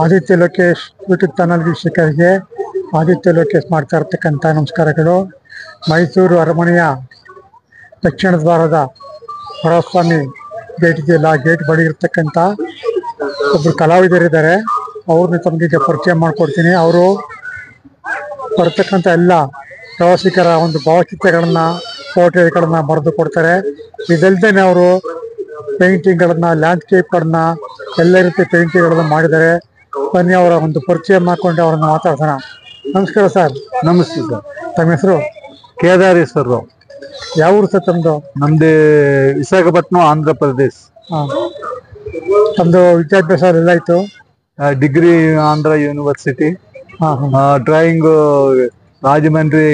Aditya Lokesh YouTube channel ವೀಕ್ಷಕರಿಗೆ ಆದಿತ್ಯ ಲೋಕೇಶ್ ಮಾಡ್ತಾ ಇರ್ತಕ್ಕಂಥ ನಮಸ್ಕಾರಗಳು. ಮೈಸೂರು ಅರಮನೆಯ ದಕ್ಷಿಣ ದ್ವಾರದ ವರಸ್ವಾಮಿ ಗೇಟ್ ಇದೆಯಲ್ಲ, ಗೇಟ್ ಬಳಿ ಇರ್ತಕ್ಕಂಥ ಒಬ್ಬರು ಕಲಾವಿದರಿದ್ದಾರೆ. ಅವ್ರನ್ನ ತಮಗೆ ಪರಿಚಯ ಮಾಡಿಕೊಡ್ತೀನಿ. ಅವರು ಬರ್ತಕ್ಕಂಥ ಎಲ್ಲ ಪ್ರವಾಸಿಗರ ಒಂದು ಭಾವಚಿತ್ರಗಳನ್ನ, ಫೋಟೋಗಳನ್ನ ಬರೆದು ಕೊಡ್ತಾರೆ. ಇದಲ್ದೇ ಅವರು ಪೇಂಟಿಂಗ್ಗಳನ್ನ, ಲ್ಯಾಂಡ್ಸ್ಕೇಪ್ಗಳನ್ನ, ಎಲ್ಲ ರೀತಿಯ ಪೇಂಟಿಂಗ್ಗಳನ್ನ ಮಾಡಿದ್ದಾರೆ. ಬನ್ನಿ ಅವರ ಒಂದು ಪರಿಚಯ ಮಾಡಿಕೊಂಡು ಅವ್ರನ್ನ ಮಾತಾಡ್ಸೋಣ. ನಮಸ್ಕಾರ ಸರ್. ನಮಸ್ತೆ ಸರ್. ತಮ್ಮ ಹೆಸರು? ಕೇದಾರೇಶ್ವರ ರಾವ್. ಯಾವ ಊರು ಸರ್ ತಮ್ಮದು? ನಮ್ದು ವಿಶಾಖಪಟ್ಟಣಂ, ಆಂಧ್ರ ಪ್ರದೇಶ್. ತಮ್ಮದು ವಿದ್ಯಾಭ್ಯಾಸ ಎಲ್ಲ ಆಯ್ತು? Degree Andhra university. Drawing Rajahmundry,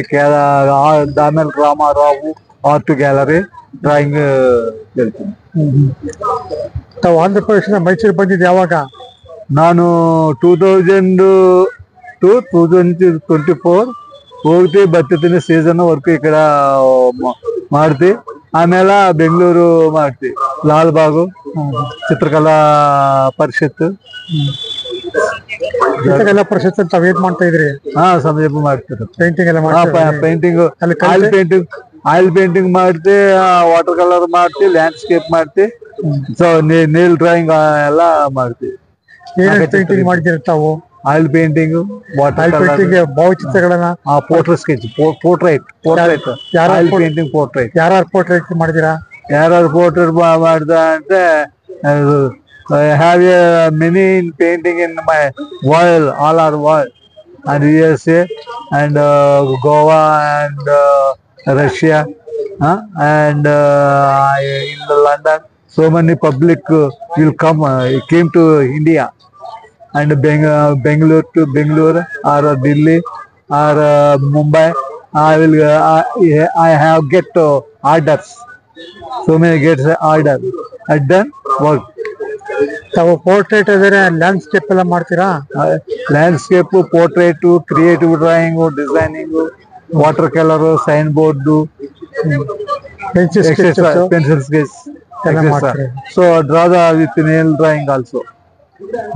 Damerla Ramarao art gallery drawing ಹೇಳ್ತೀನಿ. ತಾವು ಆಂಧ್ರ ಪ್ರದೇಶದ ಮೈಸೂರು ಬಂದಿದ್ದು ಯಾವಾಗ? ನಾನು 2024 ಹೋಗ್ತಿ ಬರ್ತಿದ್ದೀನಿ. ಸೀಸನ್ ವರ್ಕ್ ಈ ಕಡೆ ಮಾಡ್ತಿ. ಆಮೇಲೆ ಬೆಂಗಳೂರು ಮಾಡ್ತಿ, ಲಾಲ್ಬಾಗು ಚಿತ್ರಕಲಾ ಪರಿಷತ್. ಚಿತ್ರಕಲಾ ಪರಿಷತ್ ತಾವೇನ್ ಮಾಡ್ತಾ ಇದ್ರಿ? ಸಮೀಪ ಮಾಡ್ತೀರಿ. ಪೇಂಟಿಂಗ್ ಎಲ್ಲ ಪೇಂಟಿಂಗ್, ಆಯಿಲ್ ಪೇಂಟಿಂಗ್ ಮಾಡ್ತಿ, ವಾಟರ್ ಕಲರ್ ಮಾಡ್ತಿ, ಲ್ಯಾಂಡ್ಸ್ಕೇಪ್ ಮಾಡ್ತಿ, ಸೊ ನೇಲ್ ಡ್ರಾಯಿಂಗ್ ಎಲ್ಲ ಮಾಡ್ತಿ. ಪೇಂಟಿಂಗ್ ಮಾಡಿದಿರ ತಾವು? ಆಯಿಲ್ ಪೇಂಟಿಂಗ್, ವಾಟರ್ ಪೇಂಟಿಂಗ್, ಭಾವಚಿತ್ರಗಳನ್ನ, portrait sketch, portrait, oil painting, portrait. ಯಾರು ಪೋರ್ಟ್ರೇಟ್ ಮಾಡಿದಿರಾ? ಯಾರು ಪೋರ್ಟ್ರೇಟ್ ಮಾಡ್ದ ಅಂದ್ರೆ, I have many painting in my wall, all are wall, and USA and Goa and Russia, and in London. So many public will came to India, and Bangalore or Delhi or Mumbai. I have get orders. So many gets order. I done work. ತಾವು portrait ಆದರೆ landscape ಎಲ್ಲ ಮಾಡ್ತೀರಾ? Landscape, portrait, creative drawing, designing, water colour, sign board, pencil sketch. So draw with nail drawing also.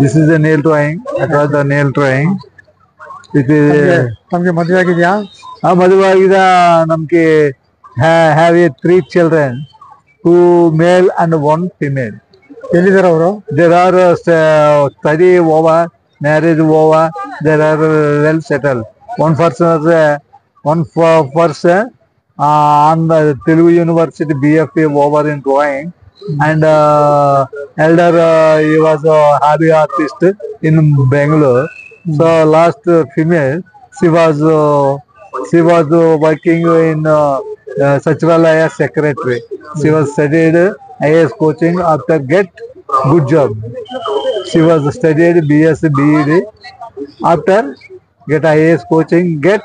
This is a nail drawing. I draw the nail drawing. ತಮ್ಗೆ ಮದುವೆ ಆಗಿದ್ಯಾ? ಮದುವೆ ಆಗಿದೆ. ನಮ್ಗೆ have 3 children, 2 male and 1 female. ಎಲ್ಲಿದ್ದಾರೆ ಅವರು? There are study over, marriage over. There are well settled. One person on the Telugu University BFA over in drawing, and elder he was a hobby artist in Bangalore. So last female, she was working in Sachiralaya secretary. She was studied IAS coaching, after get good job. She was studied BSc BEd, after get IAS coaching, get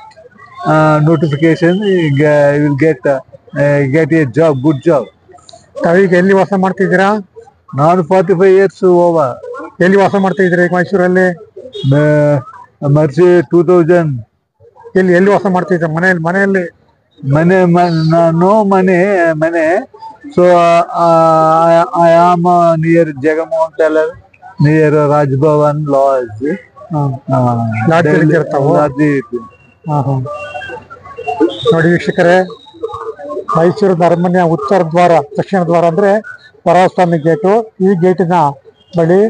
notification, will get a job, good job. ತಾವೀಗ ಎಲ್ಲಿ ವಾಸ ಮಾಡ್ತಿದ್ದೀರಾ? ನಾನು 45 years over. ಎಲ್ಲಿ ವಾಸ ಮಾಡ್ತಾ ಇದ್ದೀರಾ ಈಗ ಮೈಸೂರಲ್ಲಿ? ಮರ್ಸಿ 2000. ಎಲ್ಲಿ ವಾಸ ಮಾಡ್ತಿದ್ದೀರಾ? ಮನೆಯಲ್ಲಿ? No ಮನೆ. So I am near Jagamohan Teller, near Rajbhavan Lodge. ನೋಡಿ ವೀಕ್ಷಕರೇ, ಮೈಸೂರು ಅರಮನೆಯ ಉತ್ತರ ದ್ವಾರ, ದಕ್ಷಿಣ ದ್ವಾರ ಅಂದ್ರೆ ವರಸ್ವಾಮಿ ಗೇಟು. ಈ ಗೇಟಿನ ಬಳಿ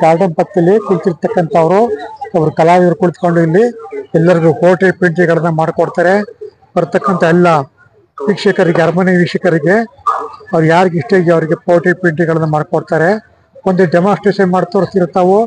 ಗಾರ್ಡನ್ ಪಕ್ಕದಲ್ಲಿ ಕುಳಿತಿರ್ತಕ್ಕಂಥವ್ರು ಅವರು ಕಲಾವಿದರು ಕುಳಿತುಕೊಂಡು ಇಲ್ಲಿ ಎಲ್ಲರಿಗೂ ಪೋರ್ಟ್ರೇಟ್ ಪೇಂಟಿಂಗ್ಗಳನ್ನ ಮಾಡಿಕೊಡ್ತಾರೆ. ಬರ್ತಕ್ಕಂಥ ಎಲ್ಲ ವೀಕ್ಷಕರಿಗೆ, ಅರಮನೆ ವೀಕ್ಷಕರಿಗೆ, ಅವ್ರು ಯಾರಿಗೆ ಇಷ್ಟ ಇದೆಯೋ ಅವರಿಗೆ ಪೋರ್ಟ್ರೇಟ್ ಪೇಂಟಿಂಗ್ಗಳನ್ನ ಮಾಡಿಕೊಡ್ತಾರೆ. ಒಂದು ಡೆಮಾನ್ಸ್ಟ್ರೇಷನ್ ಮಾಡಿ ತೋರಿಸ್ತಿರ್ತಾವು.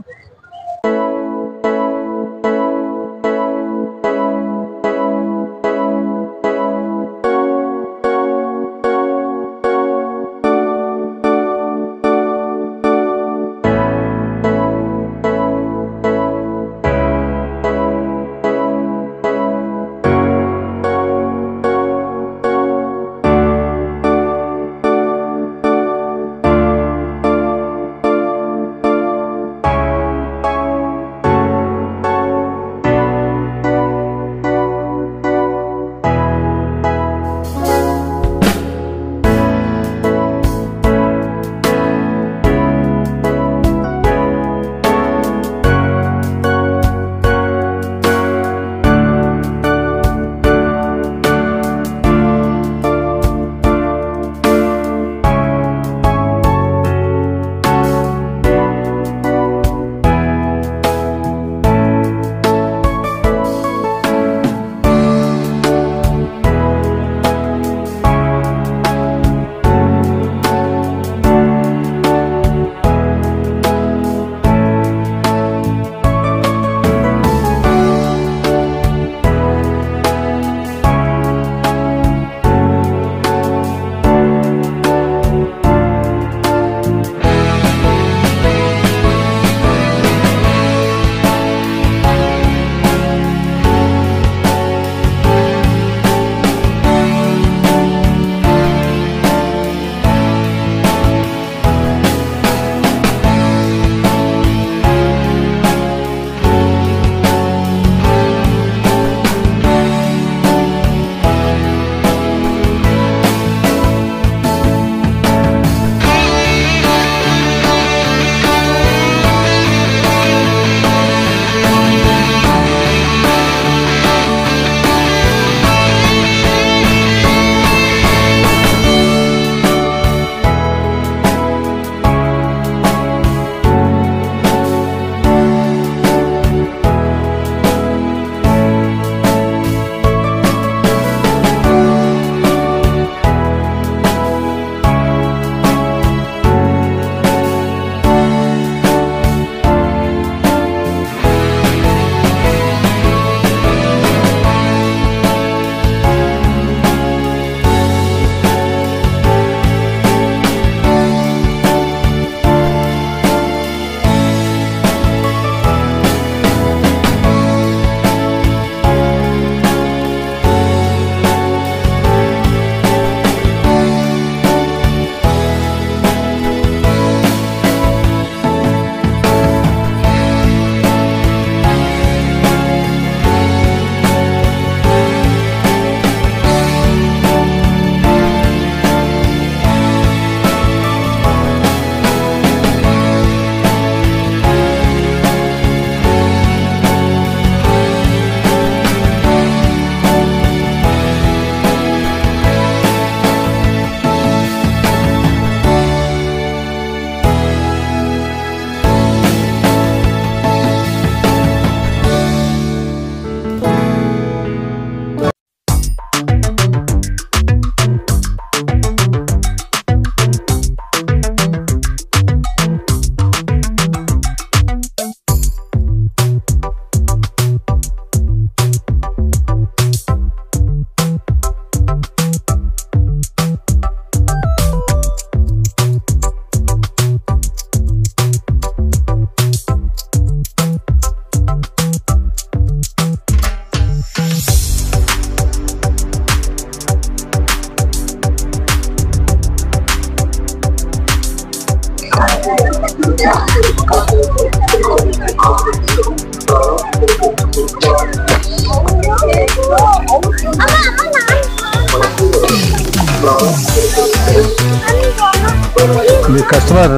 ಕಸ್ಟಮರ್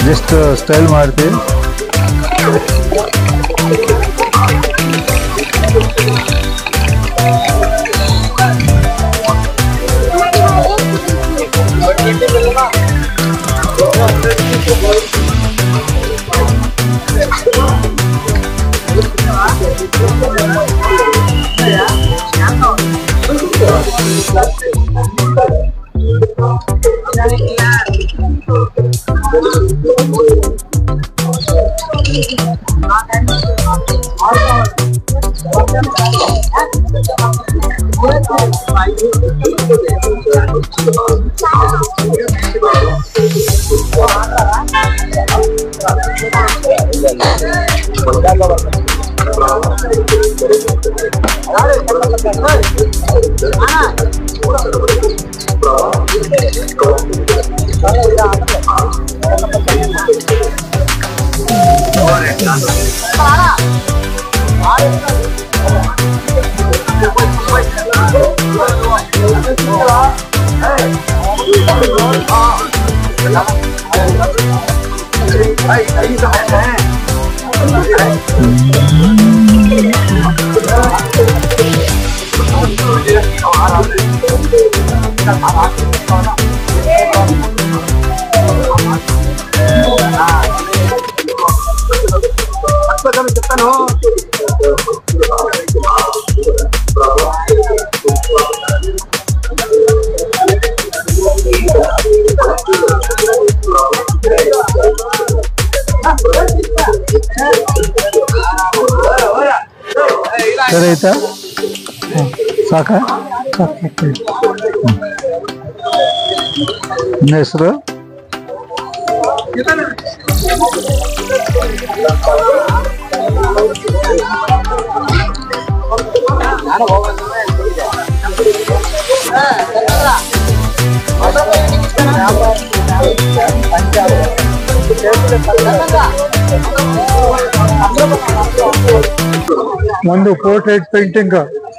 ಜಸ್ಟ್ ಸ್ಟೈಲ್ ಮಾಡ್ತೀವಿ. ಸರಿ ಆಯ್ತಾ? ಸಾಕ ನಿಮ್ಮ ಹೆಸರು? ಒಂದು ಪೋರ್ಟ್ರೇಟ್ ಪೇಂಟಿಂಗ್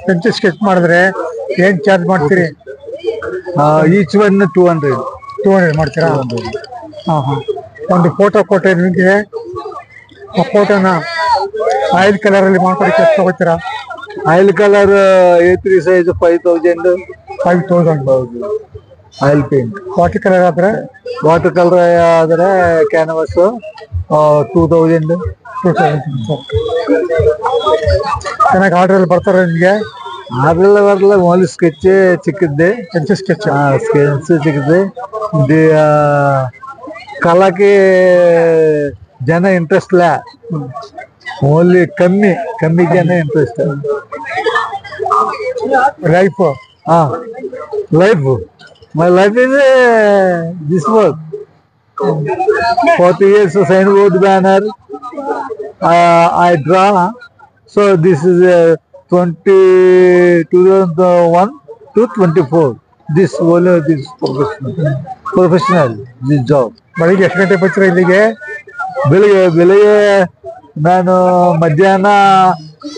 ಪೆನ್ಸಿಲ್ ಸ್ಕೆಚ್ ಮಾಡಿದ್ರೆ ಏನ್ ಚಾರ್ಜ್ ಮಾಡ್ತೀರಿ? Each one 200. 200 ಮಾಡ್ತೀರಾ? ಹಾ. ಒಂದು ಫೋಟೋ ಕೊಟ್ಟರೆ ನಿಮಗೆ ಆ ಫೋಟೋನ ಆಯಿಲ್ ಕಲರ್ ಅಲ್ಲಿ ಮಾಡ್ಕೊಡಕ್ಕೆ ಎಷ್ಟು ತಗೋತೀರಾ? Oil colour A3 size 5000. 5000 oil paint. Water colour ಆದ್ರೆ ಕ್ಯಾನ್ವಾಸ್ 2000. ಚೆನ್ನಾಗಿ ಆರ್ಡರ್ ಅಲ್ಲಿ ಬರ್ತಾರೆ ನಿಮ್ಗೆ? ಅದೆಲ್ಲ ಬರಲ್ಲ, ಓನ್ಲಿ ಸ್ಕೆಚ್ ಚಿಕ್ಕದ್ದೆ. ಪೆನ್ಸಿಲ್ ಸ್ಕೆಚ್ ಚಿಕ್ಕದ್ದೆ. ಕಲಾಕ್ಕೆ ಜನ ಇಂಟ್ರೆಸ್ಟ್ ಇಲ್ಲ, ಓನ್ಲಿ ಕಮ್ಮಿ ಜನ interest. Life my life is this work. 40 years signboard banner I draw. So this is 2001 to 24. This professional this job. ಬೆಳಿಗ್ಗೆ ಎಷ್ಟು ಗಂಟೆ ಬರ್ತೀರಾ ಇಲ್ಲಿಗೆ? ಬೆಳಿಗ್ಗೆ ನಾನು ಮಧ್ಯಾಹ್ನ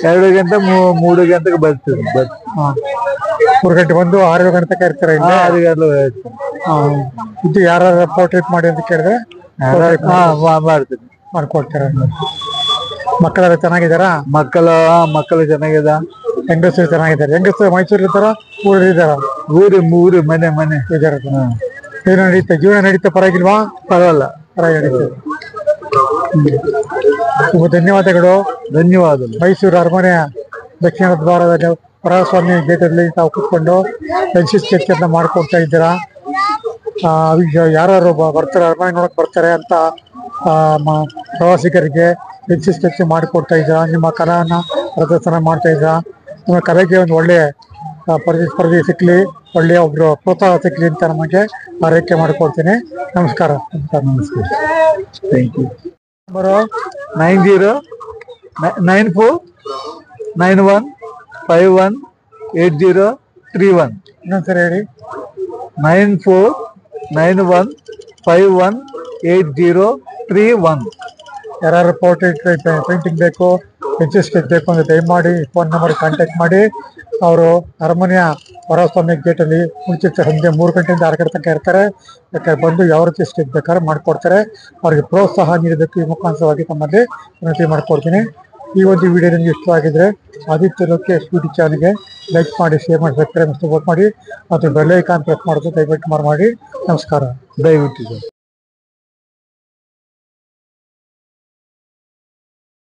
2 ಗಂಟೆ 3 ಗಂಟೆಗೆ ಬರ್ತೀನಿ. 3 ಗಂಟೆ ಬಂದು 6 ಗಂಟೆ ಇರ್ತೀರ ಇಲ್ಲಿ? 6 ಗಂಟೆ. ಇದು ಯಾರು ಪೋರ್ಟ್ರೇಟ್ ಮಾಡಿ ಅಂತ ಕೇಳಿದ್ರೆ ಮಾಡ್ತೀನಿ, ಮಾಡ್ಕೊಡ್ತೀರ. ಮಕ್ಕಳೆಲ್ಲ ಚೆನ್ನಾಗಿದ್ದಾರಾ? ಮಕ್ಕಳು ಚೆನ್ನಾಗಿದ. ಹೆಂಗಸರು ಚೆನ್ನಾಗಿದ್ದಾರೆ? ಹೆಂಗಸರು ಮೈಸೂರು ಇರ್ತಾರ, ಊರಿದ್ದಾರ? ಊರು ಮನೆ ಇದಾರ. ಏನು ನಡೀತಾ, ಜೀವನ ನಡೀತಾ? ಪರವಾಗಿಲ್ವಾ? ಪರವಾಗಿಲ್ಲ, ನಡೀತದೆ. ತುಂಬ ಧನ್ಯವಾದಗಳು. ಮೈಸೂರು ಅರಮನೆಯ ದಕ್ಷಿಣ ದ್ವಾರದ ವರಸ್ವಾಮಿ ಗೇಟಲ್ಲಿ ತಾವು ಕೂತ್ಕೊಂಡು ಪೆನ್ಸಿಲ್ ಸ್ಕೆಚ್ ಅನ್ನ ಮಾಡ್ಕೊಡ್ತಾ ಇದ್ದೀರಾ. ಯಾರು ಬರ್ತಾರೆ, ಅರಮನೆ ನೋಡಕ್ ಬರ್ತಾರೆ ಅಂತ ಪ್ರವಾಸಿಗರಿಗೆ ಪೆನ್ಸಿಲ್ ಸ್ಕೆಚ್ ಮಾಡಿಕೊಡ್ತಾ ಇದ್ದೀರಾ. ನಿಮ್ಮ ಕಲಾನ ಪ್ರದರ್ಶನ ಮಾಡ್ತಾ ಇದ್ದೀರಾ. ನಿಮ್ಮ ಕಲೆಗೆ ಒಂದು ಒಳ್ಳೆಯ ಸ್ಪರ್ಧೆ ಸಿಕ್ಕಲಿ, ಒಳ್ಳೆಯ ಒಬ್ರು ಪ್ರೋತ್ಸಾಹ ಸಿಕ್ಕಲಿ ಅಂತ ನಮಗೆ ಆರೈಕೆ ಮಾಡಿಕೊಡ್ತೀನಿ. ನಮಸ್ಕಾರ. Thank you. ಬರೋ 909491518031. ಇನ್ನೊಂದ್ಸರಿ ಹೇಳಿ. 9491518031. ಯಾರು ಪೋರ್ಟ್ರೇಟ್ ಪೇಂಟಿಂಗ್ ಬೇಕು, ಪೆನ್ಸಿಲ್ ಸ್ಕೆಚ್ ಬೇಕು ಅಂದರೆ ದಯಮಾಡಿ ಫೋನ್ ನಂಬರ್ ಕಾಂಟ್ಯಾಕ್ಟ್ ಮಾಡಿ. ಅವರು ಅರಮನೆಯ ವರಸ್ವಾಮಿ ಗೇಟಲ್ಲಿ ಮುಂಚಿತ ಸಂಜೆ 3 ಗಂಟೆಯಿಂದ 6 ಗಂಟೆ ತನಕ ಇರ್ತಾರೆ. ಬೇಕಾದ್ರೆ ಬಂದು ಯಾವ ರೀತಿ ಸ್ಟೇಜ್ ಬೇಕಾದ್ರೆ ಮಾಡಿಕೊಡ್ತಾರೆ. ಅವರಿಗೆ ಪ್ರೋತ್ಸಾಹ ನೀಡೋದಕ್ಕೆ ಈ ಮುಖಾಂತರವಾಗಿ ತಮ್ಮಲ್ಲಿ ವಿನಂತಿ ಮಾಡ್ಕೊಡ್ತೀನಿ. ಈ ಒಂದು ವಿಡಿಯೋ ನಿಮಗೆ ಇಷ್ಟವಾಗಿದ್ರೆ ಆದಿತ್ಯ ಲೋಕೇಶ್ ಯೂಟ್ಯೂಬ್ ಚಾನಲ್ಗೆ ಲೈಕ್ ಮಾಡಿ, ಶೇರ್ ಮಾಡಿ, ಸಬ್ಸ್ಕ್ರೈಬ್ ಸಪೋರ್ಟ್ ಮಾಡಿ ಮತ್ತು ಬೆಲ್ ಐಕಾನ್ ಪ್ರೆಸ್ ಮಾಡೋದು ದಯವಿಟ್ಟು ಮಾಡಿ. ನಮಸ್ಕಾರ. ದಯವಿಟ್ಟು